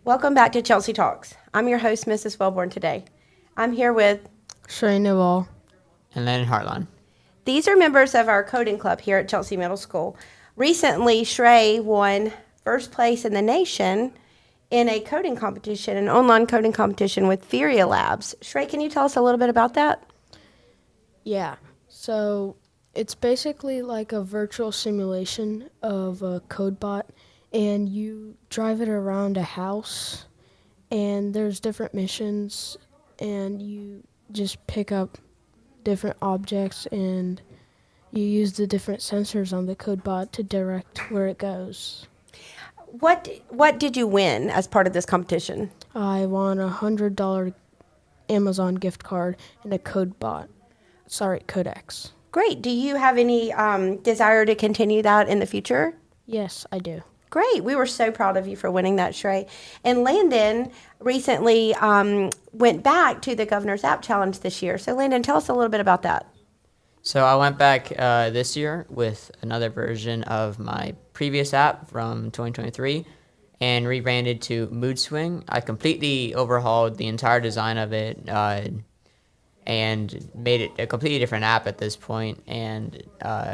Welcome back to Chelsea Talks. I'm your host, Mrs. Welborn, today. I'm here with Shrey and Landon. And Landon Hartline. these are members of our coding club here at Chelsea Middle School. Recently, Shrey won first place in the nation in a coding competition, an online coding competition with Furia Labs. Shrey, can you tell us a little bit about that? Yeah, so it's basically like a virtual simulation of a code bot, and you drive it around a house, and there's different missions, and you just pick up different objects, and you use the different sensors on the code bot to direct where it goes. What did you win as part of this competition? I won a $100 Amazon gift card and a codex. Great. Do you have any desire to continue that in the future? Yes, I do. Great. We were so proud of you for winning that, Shrey. And Landon recently went back to the Governor's App Challenge this year. So, Landon, tell us a little bit about that. So I went back this year with another version of my previous app from 2023 and rebranded to Mood Swing. I completely overhauled the entire design of it and made it a completely different app at this point and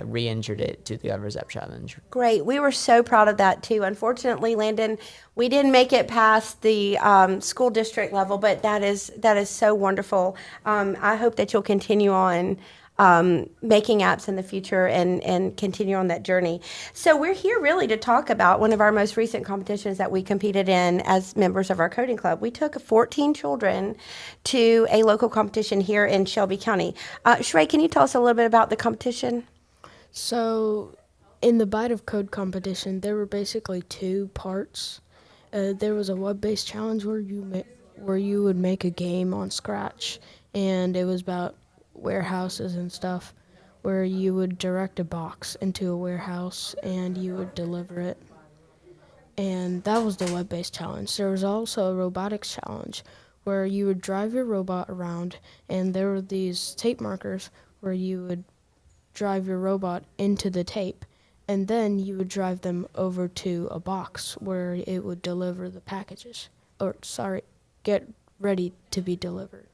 re-entered it to the Governor's App Challenge. Great. We were so proud of that, too. Unfortunately, Landon, we didn't make it past the school district level, but that is so wonderful. I hope that you'll continue on making apps in the future and continue on that journey. So we're here really to talk about one of our most recent competitions that we competed in as members of our coding club. We took 14 children to a local competition here in Shelby County. Shrey, can you tell us a little bit about the competition? So, in the Bite of Code competition, there were basically two parts. There was a web-based challenge where you would make a game on Scratch, and it was about warehouses and stuff, where you would direct a box into a warehouse and you would deliver it. And that was the web-based challenge. There was also a robotics challenge where you would drive your robot around, and there were these tape markers where you would drive your robot into the tape, and then you would drive them over to a box where it would deliver the packages, get ready to be delivered.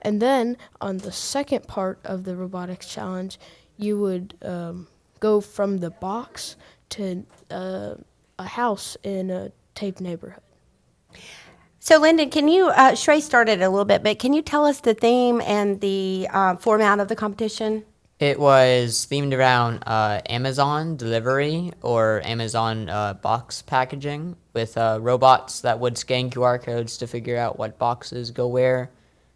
And then on the second part of the robotics challenge, you would go from the box to a house in a taped neighborhood. So, Lyndon, can you, Shrey started a little bit, but can you tell us the theme and the format of the competition? It was themed around Amazon delivery or Amazon box packaging with robots that would scan QR codes to figure out what boxes go where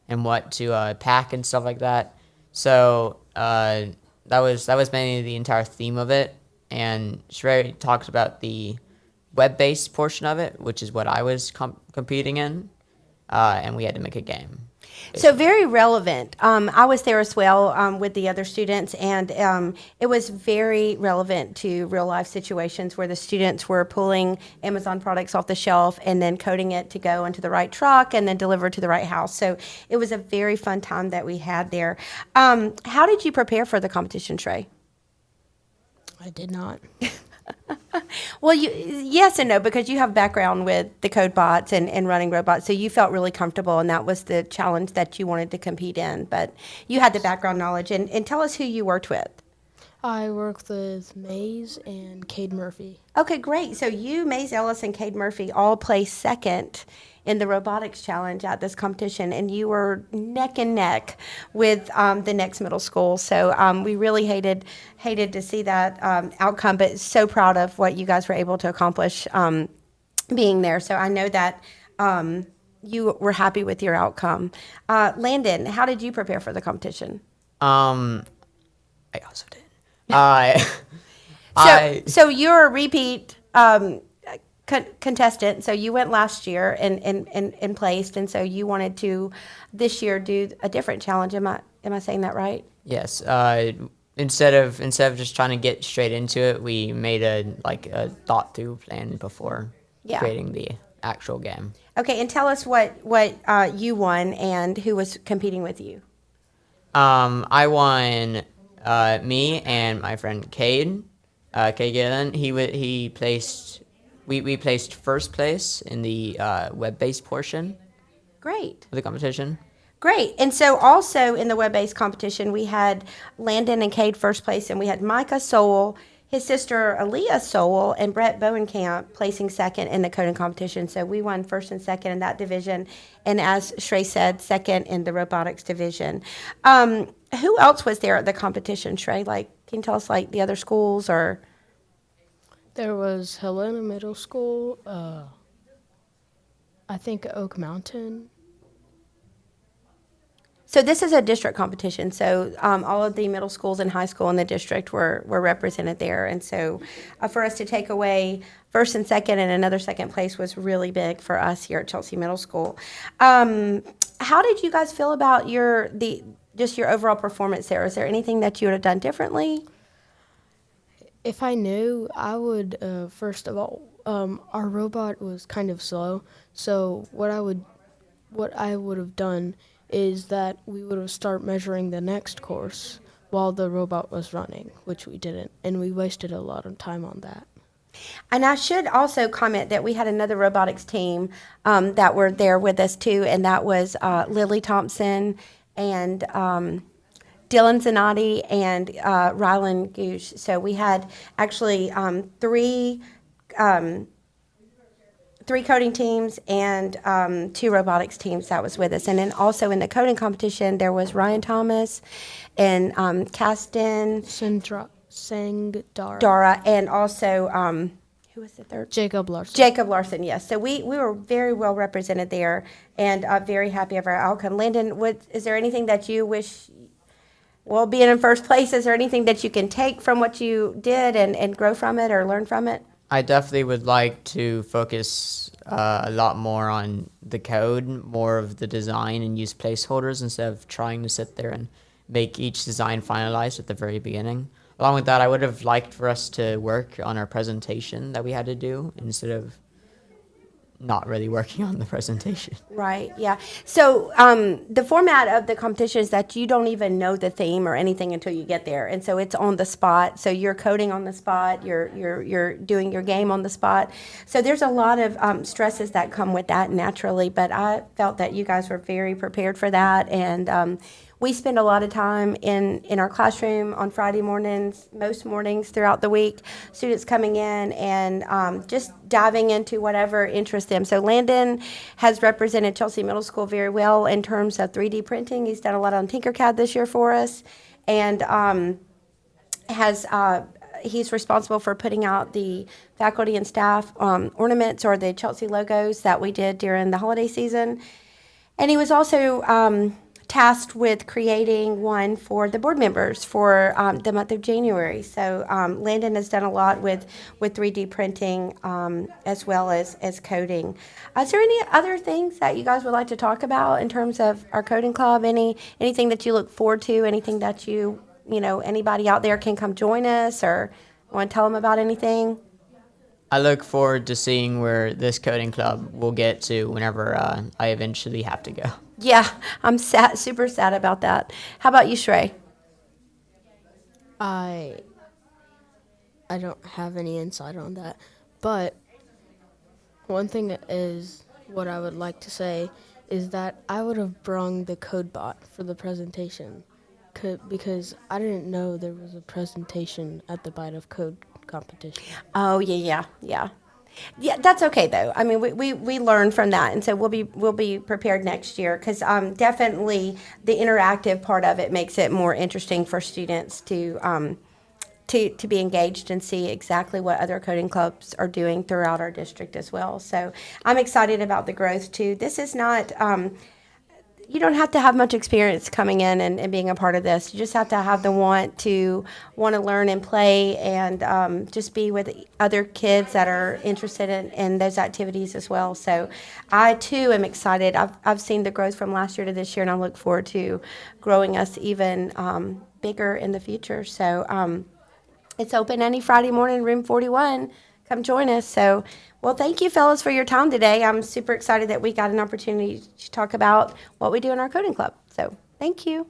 and what to pack and stuff like that. So that was mainly the entire theme of it. And Shrey talked about the web-based portion of it, which is what I was competing in, and we had to make a game. So very relevant. I was there as well with the other students, and it was very relevant to real life situations where the students were pulling Amazon products off the shelf and then coding it to go into the right truck and then deliver to the right house. So it was a very fun time that we had there. How did you prepare for the competition, Shrey? I did not. Well, yes and no, because you have background with the code bots and running robots, so you felt really comfortable, and that was the challenge that you wanted to compete in. But you had the background knowledge, and tell us who you worked with. I worked with Maze and Cade Murphy. Okay, great. So you, Maze Ellis, and Cade Murphy all placed second in the robotics challenge at this competition, and you were neck and neck with the next middle school. So we really hated to see that outcome, but so proud of what you guys were able to accomplish being there. So I know that you were happy with your outcome. Landon, how did you prepare for the competition? I also did. So you're a repeat contestant. So you went last year and placed, and so you wanted to this year do a different challenge. Am I saying that right? Yes. Instead of just trying to get straight into it, we made a thought through plan before creating the actual game. Okay, and tell us what you won and who was competing with you. I won. Me and my friend Cade Gillen, he placed We placed first place in the web-based portion Great. of the competition. Great. And so also in the web-based competition, we had Landon and Cade first place, and we had Micah Sowell, his sister Aaliyah Sowell, and Brett Bowenkamp placing second in the coding competition. So we won first and second in that division, and as Shrey said, second in the robotics division. Who else was there at the competition, Shrey? Like, can you tell us like the other schools or? There was Helena Middle School, I think Oak Mountain. So this is a district competition. So all of the middle schools and high school in the district were represented there. And so for us to take away first and second and another second place was really big for us here at Chelsea Middle School. How did you guys feel about your overall performance there? Is there anything that you would have done differently? If I knew, I would, first of all, our robot was kind of slow. So what I would have done is that we would have started measuring the next course while the robot was running, which we didn't, and we wasted a lot of time on that. And I should also comment that we had another robotics team that were there with us too, and that was Lily Thompson and Dylan Zanotti and Rylan Gooch. So we had actually three coding teams and two robotics teams that was with us. And then also in the coding competition, there was Ryan Thomas and Caston Sangdara. Dara, and also, who was the third? Jacob Larson. Jacob Larson, yes. So we were very well represented there and very happy of our outcome. Landon, is there anything that you wish, well, being in first place, is there anything that you can take from what you did and grow from it or learn from it? I definitely would like to focus a lot more on the code, more of the design, and use placeholders instead of trying to sit there and make each design finalized at the very beginning. Along with that, I would have liked for us to work on our presentation that we had to do instead of not really working on the presentation. Right, yeah. So the format of the competition is that you don't even know the theme or anything until you get there. And so it's on the spot. So you're coding on the spot, you're doing your game on the spot. So there's a lot of stresses that come with that naturally, but I felt that you guys were very prepared for that. And we spend a lot of time in our classroom on Friday mornings, most mornings throughout the week, students coming in and just diving into whatever interests them. So Landon has represented Chelsea Middle School very well in terms of 3D printing. He's done a lot on Tinkercad this year for us, and he's responsible for putting out the faculty and staff ornaments or the Chelsea logos that we did during the holiday season. And he was also tasked with creating one for the board members for the month of January. So Landon has done a lot with 3D printing as well as coding. Is there any other things that you guys would like to talk about in terms of our coding club? Anything that you look forward to? Anything that anybody out there can come join us or want to tell them about anything? I look forward to seeing where this coding club will get to whenever I eventually have to go. Yeah, I'm super sad about that. How about you, Shrey? I don't have any insight on that, but one thing is what I would like to say is that I would have brung the code bot for the presentation because I didn't know there was a presentation at the Bite of Code competition. Oh, yeah. Yeah, that's okay though. I mean, we learned from that, and so we'll be prepared next year because definitely the interactive part of it makes it more interesting for students to be engaged and see exactly what other coding clubs are doing throughout our district as well. So I'm excited about the growth too. This is not. You don't have to have much experience coming in and being a part of this. You just have to have the want to learn and play and just be with other kids that are interested in those activities as well. So I, too, am excited. I've seen the growth from last year to this year, and I look forward to growing us even bigger in the future. So it's open any Friday morning, room 41. Come join us. So, well, thank you, fellas, for your time today. I'm super excited that we got an opportunity to talk about what we do in our coding club. So, thank you.